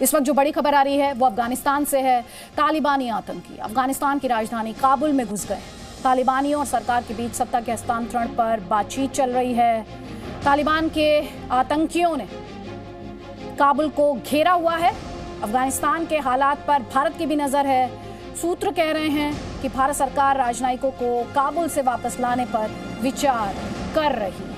इस वक्त जो बड़ी खबर आ रही है वो अफगानिस्तान से है। तालिबानी आतंकी अफगानिस्तान की राजधानी काबुल में घुस गए। तालिबानियों और सरकार के बीच सत्ता के हस्तांतरण पर बातचीत चल रही है। तालिबान के आतंकियों ने काबुल को घेरा हुआ है। अफगानिस्तान के हालात पर भारत की भी नजर है। सूत्र कह रहे हैं कि भारत सरकार राजनयिकों को काबुल से वापस लाने पर विचार कर रही है।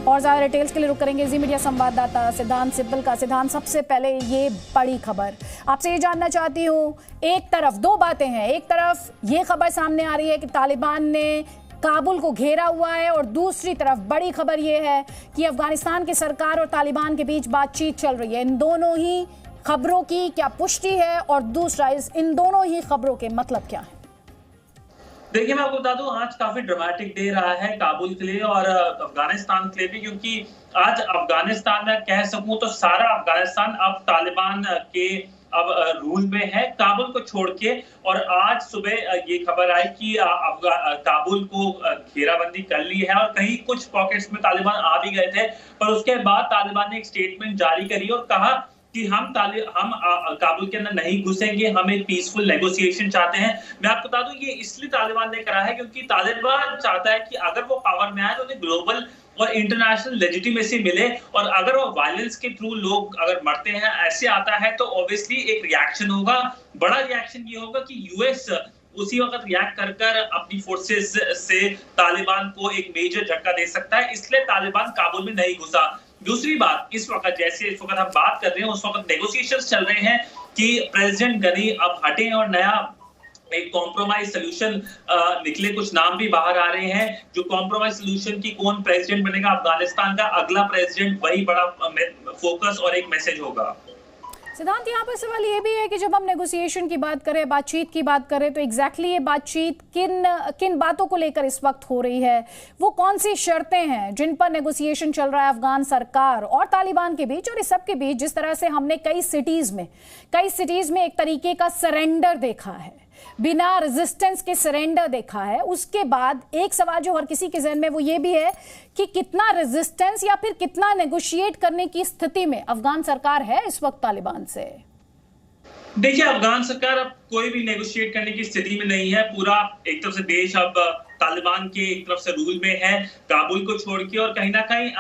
और ज्यादा डिटेल्स के लिए रुक करेंगे जी मीडिया संवाददाता सिद्धांत सिब्बल का। सिद्धांत, सबसे पहले ये बड़ी खबर आपसे ये जानना चाहती हूँ, एक तरफ दो बातें हैं, एक तरफ ये खबर सामने आ रही है कि तालिबान ने काबुल को घेरा हुआ है और दूसरी तरफ बड़ी खबर ये है कि अफगानिस्तान की सरकार और तालिबान के बीच बातचीत चल रही है। इन दोनों ही खबरों की क्या पुष्टि है और दूसरा इन दोनों ही खबरों के मतलब क्या है? देखिए, मैं आपको बता दूं, आज काफी ड्रामेटिक डे रहा है काबुल के लिए और अफगानिस्तान के लिए भी, क्योंकि आज अफगानिस्तान में कह सकूं तो सारा अफगानिस्तान अब तालिबान के अब रूल में है काबुल को छोड़ के। और आज सुबह ये खबर आई कि काबुल को घेराबंदी कर ली है और कहीं कुछ पॉकेट्स में तालिबान आ भी गए थे, पर उसके बाद तालिबान ने एक स्टेटमेंट जारी करी और कहा कि हम काबुल के अंदर नहीं घुसेंगे, हम एक पीसफुल नेगोशिएशन चाहते हैं। मैं आपको बता दूं, ये इसलिए तालिबान ने करा है क्योंकि तालिबान चाहता है कि अगर वो पावर में आए तो उन्हें ग्लोबल और इंटरनेशनल लेजिटिमेसी मिले, और अगर वो वायलेंस के थ्रू लोग अगर मरते हैं, ऐसे आता है तो ऑब्वियसली एक रिएक्शन होगा। बड़ा रिएक्शन ये होगा कि यूएस उसी वक्त रिएक्ट कर कर अपनी फोर्सेस से तालिबान को एक मेजर झटका दे सकता है, इसलिए तालिबान काबुल में नहीं घुसा। दूसरी बात, इस वक्त जैसे इस वक्त हम बात कर रहे हैं, उस वक्त नेगोशिएशंस चल रहे हैं कि प्रेसिडेंट गनी अब हटे और नया एक कॉम्प्रोमाइज सोल्यूशन निकले। कुछ नाम भी बाहर आ रहे हैं जो कॉम्प्रोमाइज सोल्यूशन की कौन प्रेसिडेंट बनेगा अफगानिस्तान का अगला प्रेसिडेंट, वही बड़ा फोकस और एक मैसेज होगा। सिद्धांत, यहाँ पर सवाल ये भी है कि जब हम नेगोशिएशन की बात करें, बातचीत की बात करें, तो एग्जैक्टली ये बातचीत किन बातों को लेकर इस वक्त हो रही है? वो कौन सी शर्तें हैं जिन पर नेगोशिएशन चल रहा है अफगान सरकार और तालिबान के बीच? और इस सब के बीच जिस तरह से हमने कई सिटीज में एक तरीके का सरेंडर देखा है, बिना रेजिस्टेंस के सरेंडर देखा है, उसके बाद एक सवाल जो हर किसी के जहन में वो ये भी है कि कितना रेजिस्टेंस या फिर कितना नेगोशिएट करने की स्थिति में अफगान सरकार है इस वक्त तालिबान से? देखिए, अफगान सरकार अब कोई भी नेगोशिएट करने की स्थिति में नहीं है। पूरा एक तरफ से देश अब तालिबान के एक तरफ से रूल में है काबुल को छोड़ के, और कहीं ना कहीं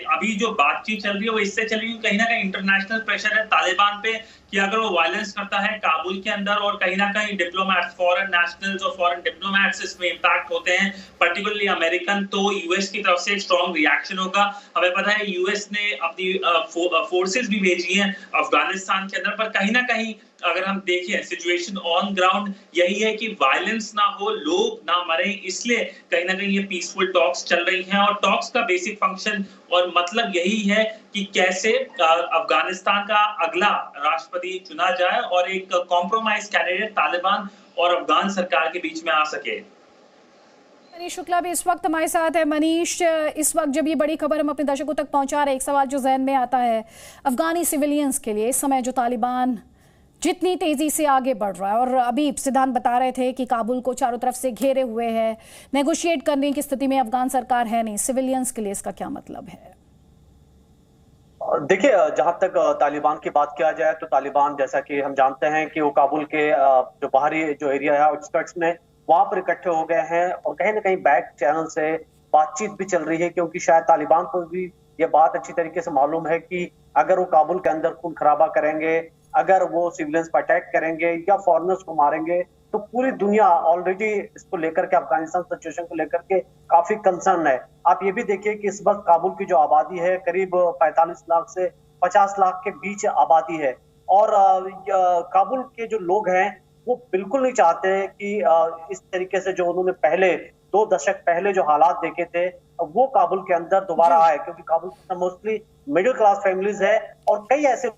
अभी जो बातचीत चल रही है वो इससे चल रही है, कहीं ना कहीं इंटरनेशनल प्रेशर है तालिबान पे कि अगर वो वायलेंस करता है काबुल के अंदर, और कहीं ना कहीं डिप्लोमेट्स, फॉरेन नेशनल्स और फॉरेन डिप्लोमेट्स इसमें इंपैक्ट होते हैं, पर्टिकुलरली अमेरिकन, तो यूएस की तरफ से स्ट्रॉन्ग रिएक्शन होगा। हमें पता है यूएस ने अपनी फोर्सेस भी भेजी हैं अफगानिस्तान के अंदर, पर कहीं ना कहीं अगर हम देखें सिचुएशन ऑन ग्राउंड यही है कि वायलेंस ना हो, लोग ना मरे, इसलिए कहीं ना कहीं ये पीसफुल टॉक्स चल रही हैं। और टॉक्स का बेसिक फंक्शन और मतलब यही है कि कैसे अफगानिस्तान का अगला राष्ट्रपति चुना जाए और एक कॉम्प्रोमाइज कैंडिडेट तालिबान और अफगान सरकार के बीच में आ सके। मनीष शुक्ला भी इस वक्त हमारे साथ है। मनीष, इस वक्त जब ये बड़ी खबर हम अपने दर्शकों तक पहुंचा रहे हैं, एक सवाल जो जहन में आता है अफगानी सिविलियंस के लिए, इस समय जो तालिबान जितनी तेजी से आगे बढ़ रहा है, और अभी सिद्धांत बता रहे थे कि काबुल को चारों तरफ से घेरे हुए है, नेगोशिएट करने की स्थिति में अफगान सरकार है नहीं, सिविलियंस के लिए इसका क्या मतलब है? देखिए, जहां तक तालिबान की बात किया जाए तो तालिबान, जैसा कि हम जानते हैं कि वो काबुल के जो बाहरी जो एरिया है आउटस्कर्ट्स में, वहां पर इकट्ठे हो गए हैं और कहीं ना कहीं बैक चैनल से बातचीत भी चल रही है, क्योंकि शायद तालिबान को भी ये बात अच्छी तरीके से मालूम है कि अगर वो काबुल के अंदर खून खराबा करेंगे, अगर वो सिविलियंस पर अटैक करेंगे या फॉरेनर्स को मारेंगे, तो पूरी दुनिया ऑलरेडी इसको लेकर के, अफगानिस्तान सिचुएशन को लेकर के काफी कंसर्न है। आप ये भी देखिए कि इस वक्त काबुल की जो आबादी है करीब 45 लाख से 50 लाख के बीच आबादी है, और काबुल के जो लोग हैं वो बिल्कुल नहीं चाहते कि इस तरीके से जो उन्होंने पहले 2 दशक पहले जो हालात देखे थे वो काबुल के अंदर दोबारा आए, क्योंकि Kabul mostly middle class families है और कई ऐसे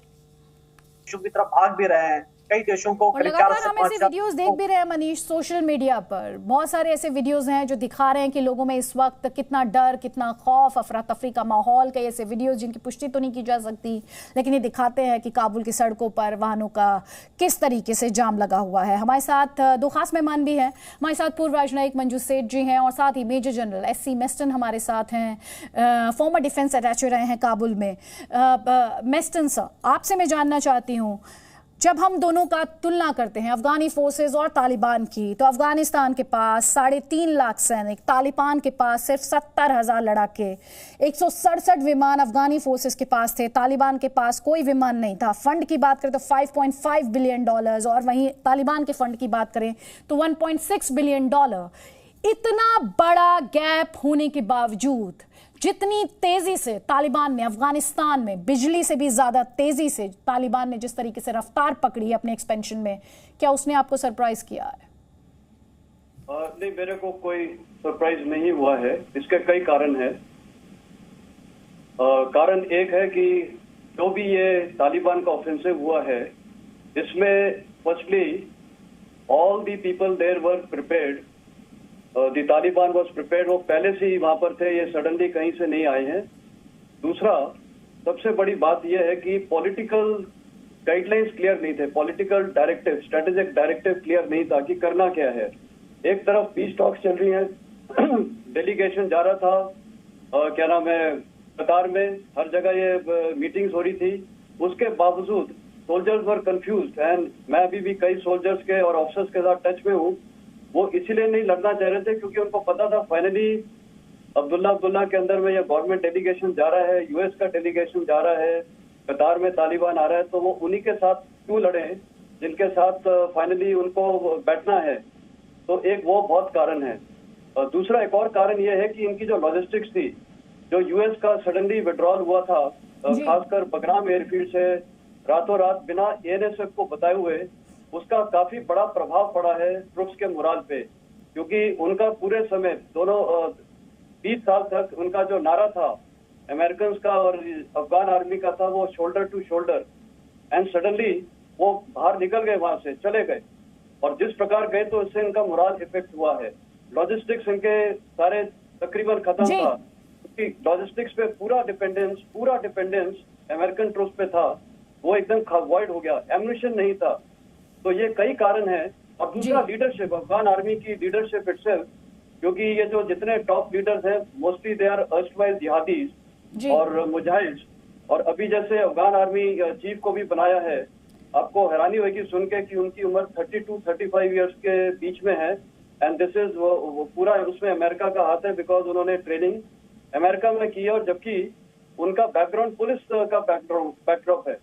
की तरफ भाग भी रहे हैं। कई देशों को और करीब 4 लगातार से हम 5 ऐसे वीडियोस देख भी रहे हैं मनीष, सोशल मीडिया पर बहुत सारे ऐसे वीडियोस हैं जो दिखा रहे हैं कि लोगों में इस वक्त कितना डर, कितना खौफ, अफरा तफरी का माहौल। कई ऐसे वीडियोस जिनकी पुष्टि तो नहीं की जा सकती, लेकिन ये दिखाते हैं कि काबुल की सड़कों पर वाहनों का किस तरीके से जाम लगा हुआ है। हमारे साथ दो खास मेहमान भी हैं। हमारे साथ पूर्व राजनयिक मंजू सेठ जी हैं और साथ ही मेजर जनरल एससी मेस्टन हमारे साथ हैं, फॉर्मर डिफेंस अटैचे रहे हैं काबुल में। मेस्टन सर, आपसे मैं जानना चाहती हूँ, जब हम दोनों का तुलना करते हैं अफगानी फोर्सेस और तालिबान की, तो अफगानिस्तान के पास 3.5 लाख सैनिक, तालिबान के पास सिर्फ 70,000 लड़ाके, 167 विमान अफगानी फोर्सेस के पास थे, तालिबान के पास कोई विमान नहीं था। फंड की बात करें तो $5.5 बिलियन और वहीं तालिबान के फंड की बात करें तो $1.6 बिलियन। इतना बड़ा गैप होने के बावजूद जितनी तेजी से तालिबान ने अफगानिस्तान में, बिजली से भी ज्यादा तेजी से तालिबान ने जिस तरीके से रफ्तार पकड़ी है अपने एक्सपेंशन में, क्या उसने आपको सरप्राइज किया है? नहीं, मेरे को कोई सरप्राइज नहीं हुआ है। इसके कई कारण हैं। कारण एक है कि जो भी ये तालिबान का ऑफेंसिव हुआ है, इसमें firstly all the people there were prepared, the Taliban was prepared. वो पहले से ही वहां पर थे, ये सडनली कहीं से नहीं आए हैं। दूसरा, सबसे बड़ी बात यह है कि पॉलिटिकल गाइडलाइंस क्लियर नहीं थे, political directive, strategic directive clear नहीं था कि करना क्या है। एक तरफ पीस टॉक्स चल रही है, डेलीगेशन जा रहा था क्या नाम है कतार में, हर जगह ये मीटिंग्स हो रही थी। उसके बावजूद सोल्जर्स वर कंफ्यूज्ड, एंड मैं अभी भी कई सोल्जर्स के और ऑफिसर्स के साथ टच में हूँ। वो इसीलिए नहीं लड़ना चाह रहे थे क्योंकि उनको पता था फाइनली अब्दुल्ला के अंदर में ये गवर्नमेंट डेलीगेशन जा रहा है, यूएस का डेलीगेशन जा रहा है, कतार में तालिबान आ रहा है, तो वो उन्हीं के साथ क्यों लड़े जिनके साथ फाइनली उनको बैठना है। तो एक वो बहुत कारण है। और दूसरा एक और कारण ये है कि इनकी जो लॉजिस्टिक्स थी, जो यूएस का सडनली विड्रॉल हुआ था, खासकर बगराम एयरफील्ड से रातों रात बिना एएनएसएफ को बताए हुए, उसका काफी बड़ा प्रभाव पड़ा है ट्रुप्स के मोराल पे। क्योंकि उनका पूरे समय दोनों 20 साल तक उनका जो नारा था अमेरिकन का और अफगान आर्मी का था, वो shoulder to shoulder, and suddenly वो बाहर निकल गए, वहां से चले गए। और जिस प्रकार गए तो इससे इनका मोराल इफेक्ट हुआ है। लॉजिस्टिक्स इनके सारे तकरीबन खत्म था, क्योंकि लॉजिस्टिक्स पे पूरा डिपेंडेंस अमेरिकन ट्रुप्स पे था, वो एकदम वॉइड हो गया, एम्यूनिशन नहीं था। तो ये कई कारण है। और दूसरा लीडरशिप, अफगान आर्मी की लीडरशिप इटसेल्फ, क्योंकि ये जो जितने टॉप लीडर्स हैं mostly they are erstwhile jihadis और मुजाहिद। और अभी जैसे अफगान आर्मी चीफ को भी बनाया है, आपको हैरानी होगी सुन के कि उनकी उम्र 32-35 ईयर्स के बीच में है। एंड दिस इज वो पूरा उसमें अमेरिका का हाथ है, बिकॉज उन्होंने ट्रेनिंग अमेरिका में की है, और जबकि उनका बैकग्राउंड पुलिस का बैकड्रॉप है।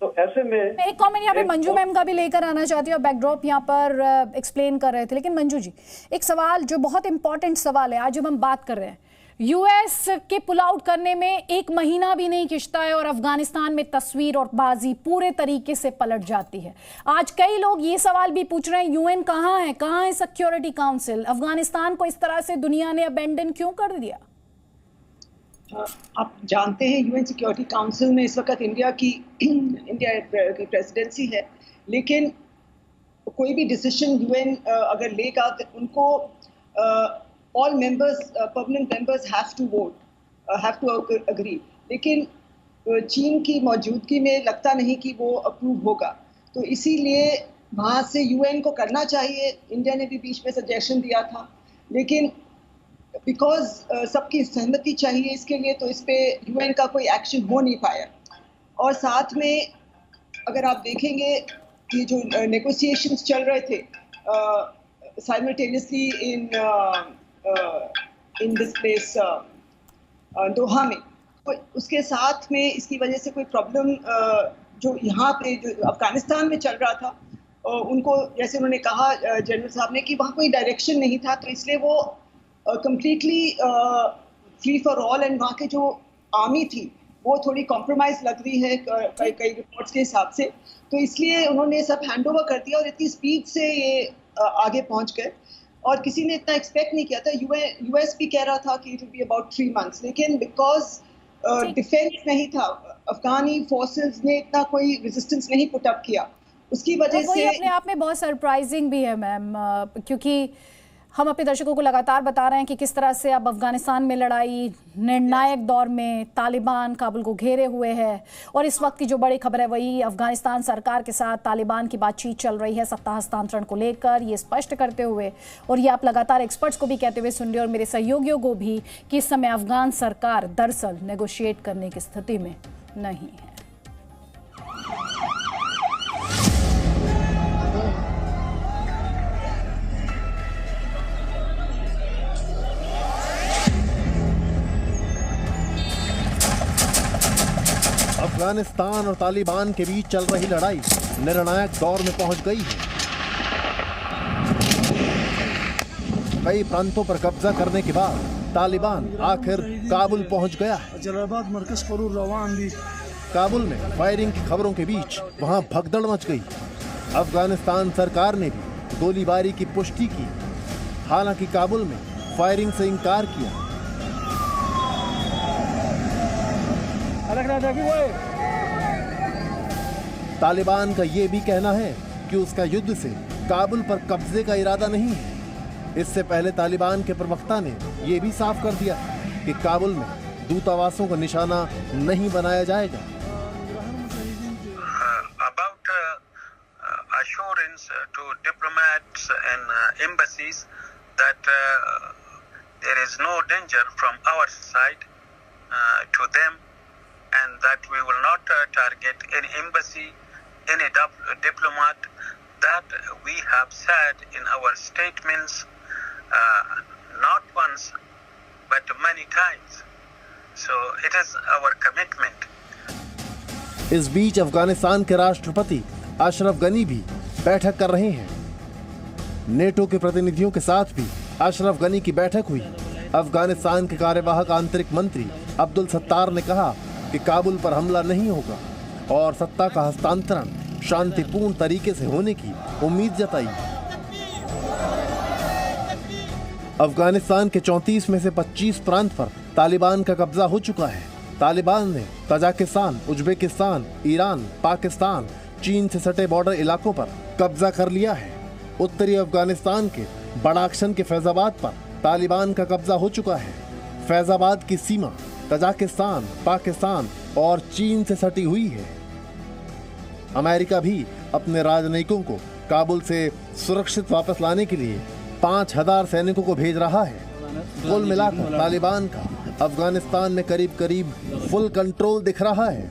तो ऐसे में एक कमेंट यहाँ पे मंजू मैम का भी लेकर आना चाहती हूँ, बैकड्रॉप यहाँ पर एक्सप्लेन कर रहे थे। लेकिन मंजू जी, एक सवाल जो बहुत इंपॉर्टेंट सवाल है, आज जब हम बात कर रहे हैं, यूएस के पुल आउट करने में 1 महीना भी नहीं खिंचता है और अफगानिस्तान में तस्वीर और बाजी पूरे तरीके से पलट जाती है। आज कई लोग ये सवाल भी पूछ रहे हैं, यूएन कहाँ है, कहाँ है सिक्योरिटी काउंसिल? अफगानिस्तान को इस तरह से दुनिया ने अबेंडन क्यों कर दिया? आप जानते हैं यूएन सिक्योरिटी काउंसिल में इस वक्त इंडिया की प्रेसिडेंसी है, लेकिन कोई भी डिसीजन यूएन अगर लेगा तो उनको all members, permanent members have to vote, have to agree. लेकिन चीन की मौजूदगी में लगता नहीं कि वो अप्रूव होगा, तो इसीलिए वहाँ से यूएन को करना चाहिए। इंडिया ने भी बीच में सजेशन दिया था, लेकिन बिकॉज सबकी सहमति चाहिए इसके लिए, तो इस पे यूएन का कोई एक्शन हो नहीं पाया। और साथ में अगर आप देखेंगे कि जो नेगोशिएशंस चल रहे थे साइमल्टेनियसली इन दिस प्लेस दोहा में, तो उसके साथ में इसकी वजह से कोई प्रॉब्लम जो यहाँ पे जो अफगानिस्तान में चल रहा था, उनको जैसे उन्होंने कहा जनरल साहब ने कि वहाँ कोई डायरेक्शन नहीं था, तो इसलिए वो completely free for all, and वहाँ के जो आर्मी थी वो थोड़ी कॉम्प्रोमाइज लग रही है कई रिपोर्ट्स के हिसाब से। तो इसलिए उन्होंने सब हैंडओवर कर दिया और इतनी स्पीड से ये आगे पहुँच गए, और किसी ने इतना एक्सपेक्ट नहीं किया था। यूएस भी कह रहा था कि it will be about 3 months, लेकिन बिकॉज डिफेंस नहीं था, अफगानी फोर्सेस ने इतना कोई रेजिस्टेंस नहीं पुट अप किया, उसकी वजह वही से अपने आप में बहुत सरप्राइजिंग भी है मैम, क्योंकि हम अपने दर्शकों को लगातार बता रहे हैं कि किस तरह से अब अफगानिस्तान में लड़ाई निर्णायक दौर में, तालिबान काबुल को घेरे हुए है और इस वक्त की जो बड़ी खबर है वही अफगानिस्तान सरकार के साथ तालिबान की बातचीत चल रही है सत्ता हस्तांतरण को लेकर, ये स्पष्ट करते हुए, और ये आप लगातार एक्सपर्ट्स को भी कहते हुए सुन रहे और मेरे सहयोगियों को भी, कि इस समय अफगान सरकार दरअसल नेगोशिएट करने की स्थिति में नहीं है। अफगानिस्तान और तालिबान के बीच चल रही लड़ाई निर्णायक दौर में पहुंच गई है। कई प्रांतों पर कब्जा करने के बाद तालिबान आखिर काबुल पहुंच गया है। काबुल में फायरिंग की खबरों के बीच वहां भगदड़ मच गई। अफगानिस्तान सरकार ने भी गोलीबारी की पुष्टि की, हालांकि काबुल में फायरिंग से इंकार किया। तालिबान का यह भी कहना है कि उसका युद्ध से काबुल पर कब्जे का इरादा नहीं है। इससे पहले तालिबान के प्रवक्ता ने यह भी साफ कर दिया कि काबुल में दूतावासों का निशाना नहीं बनाया जाएगा। About assurance to diplomats and embassies that there is no danger from our side to them, and that we will not target any embassy, any diplomat, that we have said in our statements not once but many times. So it is our commitment. इस बीच अफगानिस्तान के राष्ट्रपति अशरफ गनी भी बैठक कर रहे हैं। NATO के प्रतिनिधियों के साथ भी अशरफ गनी की बैठक हुई। अफगानिस्तान के कार्यवाहक आंतरिक मंत्री अब्दुल सत्तार ने कहा कि काबुल पर हमला नहीं होगा और सत्ता का हस्तांतरण शांतिपूर्ण तरीके से होने की उम्मीद जताई। अफगानिस्तान के 34 में से 25 प्रांत पर तालिबान का कब्जा हो चुका है। तालिबान ने तजाकिस्तान, उज्बेकिस्तान, ईरान, पाकिस्तान, चीन से सटे बॉर्डर इलाकों पर कब्जा कर लिया है। उत्तरी अफगानिस्तान के बड़ाक्शन के फैजाबाद पर तालिबान का कब्जा हो चुका है। फैजाबाद की सीमा तजाकिस्तान, पाकिस्तान और चीन से सटी हुई है। अमेरिका भी अपने राजनयिकों को काबुल से सुरक्षित वापस लाने के लिए 5000 सैनिकों को भेज रहा है। कुल मिलाकर तालिबान का अफगानिस्तान में करीब करीब फुल कंट्रोल दिख रहा है।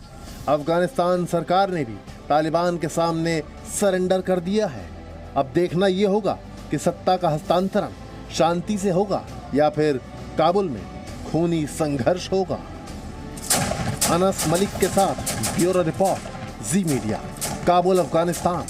अफगानिस्तान सरकार ने भी तालिबान के सामने सरेंडर कर दिया है। अब देखना यह होगा कि सत्ता का हस्तांतरण शांति से होगा या फिर काबुल में खूनी संघर्ष होगा। अनस मलिक के साथ ब्यूरो रिपोर्ट, जी मीडिया, काबुल, अफगानिस्तान।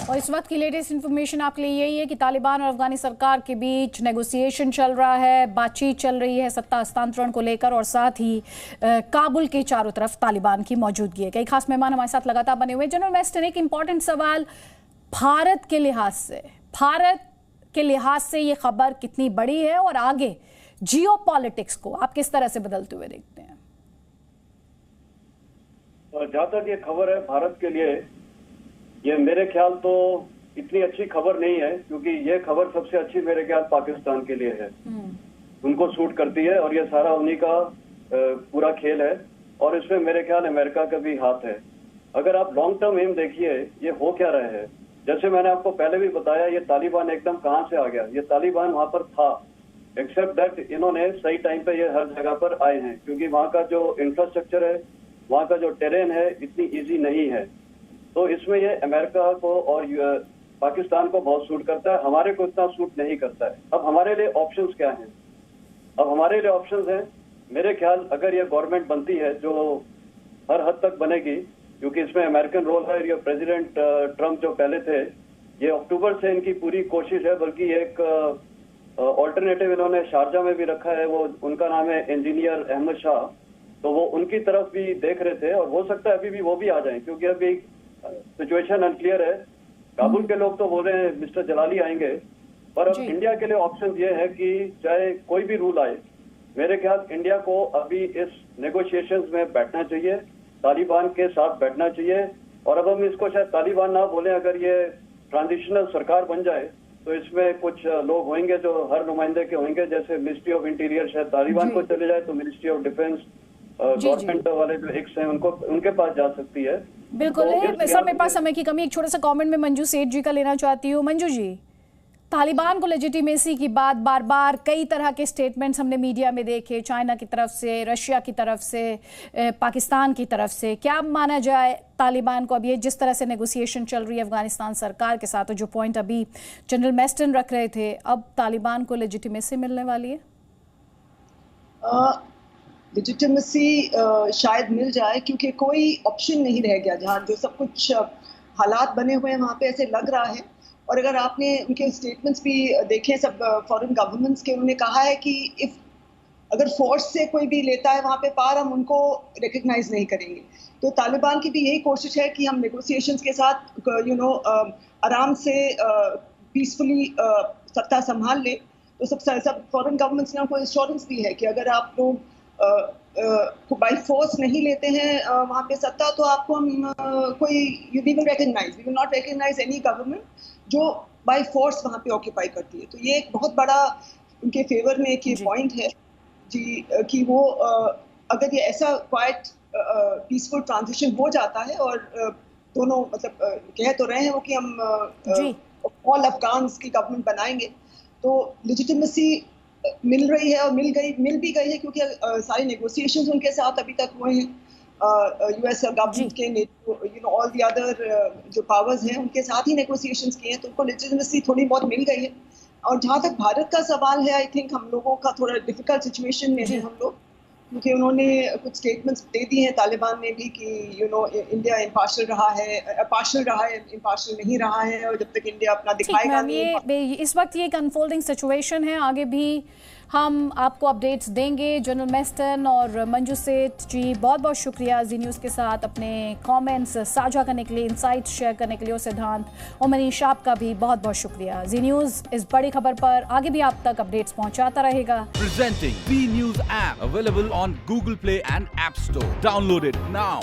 और इस वक्त की लेटेस्ट इंफॉर्मेशन आपके लिए यही है कि तालिबान और अफगानी सरकार के बीच नेगोशिएशन चल रहा है, बातचीत चल रही है सत्ता हस्तांतरण को लेकर, और साथ ही काबुल के चारों तरफ तालिबान की मौजूदगी है। कई खास मेहमान हमारे साथ लगातार बने हुए। जनरल वेस्टन, एक इंपॉर्टेंट सवाल भारत के लिहाज से ये खबर कितनी बड़ी है और आगे जियोपॉलिटिक्स को आप किस तरह से बदलते हुए देखते हैं? जहां तक ये खबर है भारत के लिए, ये मेरे ख्याल तो इतनी अच्छी खबर नहीं है, क्योंकि ये खबर सबसे अच्छी मेरे ख्याल पाकिस्तान के लिए है। उनको सूट करती है और ये सारा उन्हीं का पूरा खेल है, और इसमें मेरे ख्याल अमेरिका का भी हाथ है। अगर आप लॉन्ग टर्म एम देखिए, ये हो क्या रहा है, जैसे मैंने आपको पहले भी बताया, ये तालिबान एकदम कहां से आ गया। ये तालिबान वहां पर था, एक्सेप्ट दैट इन्होंने सही टाइम पे ये हर जगह पर आए हैं, क्योंकि वहाँ का जो इंफ्रास्ट्रक्चर है, वहाँ का जो टेरेन है, इतनी इजी नहीं है। तो इसमें ये अमेरिका को और पाकिस्तान को बहुत सूट करता है, हमारे को इतना सूट नहीं करता है। अब हमारे लिए ऑप्शंस क्या हैं? अब हमारे लिए ऑप्शंस हैं, मेरे ख्याल अगर ये गवर्नमेंट बनती है, जो हर हद तक बनेगी, क्योंकि इसमें अमेरिकन रोल है। ये प्रेसिडेंट ट्रम्प जो पहले थे, ये अक्टूबर से इनकी पूरी कोशिश है, बल्कि एक ऑल्टरनेटिव इन्होंने शारजा में भी रखा है, वो उनका नाम है इंजीनियर अहमद शाह, तो वो उनकी तरफ भी देख रहे थे, और हो सकता है अभी भी वो भी आ जाएं, क्योंकि अभी सिचुएशन अनक्लियर है। काबुल के लोग तो बोल रहे हैं मिस्टर जलाली आएंगे, पर अब इंडिया के लिए ऑप्शन ये है कि चाहे कोई भी रूल आए, मेरे ख्याल इंडिया को अभी इस नेगोशिएशंस में बैठना चाहिए, तालिबान के साथ बैठना चाहिए, और अब हम इसको शायद तालिबान ना बोले, अगर ये ट्रांजिशनल सरकार बन जाए तो इसमें कुछ लोग होंगे जो हर नुमाइंदे के होंगे, जैसे मिनिस्ट्री ऑफ इंटीरियर शायद तालिबान को चले जाए तो मिनिस्ट्री ऑफ डिफेंस गवर्नमेंट वाले जो हिक्स हैं उनको उनके पास जा सकती है। बिल्कुल है सर, मेरे पास समय की कमी, एक छोटा सा कमेंट में मंजू सेठ जी का लेना चाहती हूँ। मंजू जी, तालिबान को लेजिटिमेसी की बात बार बार कई तरह के स्टेटमेंट्स हमने मीडिया में देखे, चाइना की तरफ से, रशिया की तरफ से, पाकिस्तान की तरफ से। क्या माना जाए तालिबान को अब ये जिस तरह से नेगोशिएशन चल रही है अफगानिस्तान सरकार के साथ, और जो पॉइंट अभी जनरल मेस्टन रख रहे थे, अब तालिबान को लेजिटिमेसी मिलने वाली है? लेजिटिमेसी शायद मिल जाए, क्योंकि कोई ऑप्शन नहीं रह गया जहाँ जो सब कुछ हालात बने हुए हैं वहाँ पे ऐसे लग रहा है। और अगर आपने उनके स्टेटमेंट्स भी देखे सब फॉरेन गवर्नमेंट्स के, उन्होंने कहा है कि अगर फोर्स से कोई भी लेता है वहाँ पे पार, हम उनको रिकग्नाइज नहीं करेंगे। तो तालिबान की भी यही कोशिश है कि हम नेगोशिएशंस के साथ आराम से पीसफुली सत्ता संभाल ले। तो सब फॉरेन गवर्नमेंट्स ने उनको इंश्योरेंस दी है कि अगर आप लोग बाई फोर्स नहीं लेते हैं वहाँ पे सत्ता, तो आपको हम we will not recognize any government जो बाई फोर्स वहाँ पे ऑक्यूपाई करती है। तो ये एक बहुत बड़ा उनके फेवर में एक ये पॉइंट है जी, कि वो अगर ये ऐसा क्वाइट पीसफुल ट्रांजिशन हो जाता है और दोनों मतलब कह तो रहे हैं वो कि हम ऑल अफगान्स की गवर्नमेंट बनाएंगे, तो लेजिटिमेसी मिल रही है और मिल भी गई है, क्योंकि सारे नेगोशिएशंस उनके साथ अभी तक हुए हैं। यूएस गवर्नमेंट के ऑल दी अदर जो पावर्स हैं उनके साथ ही नेगोशिएशंस किए हैं, तो उनको लेजिटिमेसी थोड़ी बहुत मिल गई है। और जहाँ तक भारत का सवाल है, आई थिंक हम लोगों का थोड़ा डिफिकल्ट सिचुएशन में है हम लोग, क्योंकि उन्होंने कुछ स्टेटमेंट्स दे दी हैं तालिबान ने भी कि इंडिया इम्पार्शियल रहा है, इम्पार्शियल नहीं रहा है, और जब तक इंडिया अपना दिखाएगा नहीं। इस वक्त ये एक अनफोल्डिंग सिचुएशन है, आगे भी हम आपको अपडेट्स देंगे। जनरल मेस्टन और मंजू सेठ जी, बहुत बहुत शुक्रिया जी न्यूज़ के साथ अपने कमेंट्स साझा करने के लिए, इनसाइट्स शेयर करने के लिए। और सिद्धांत और मनीष आपका भी बहुत बहुत शुक्रिया। जी न्यूज़ इस बड़ी खबर पर आगे भी आप तक अपडेट्स पहुंचाता रहेगा। Presenting B News app available on Google Play and App Store. Download it now.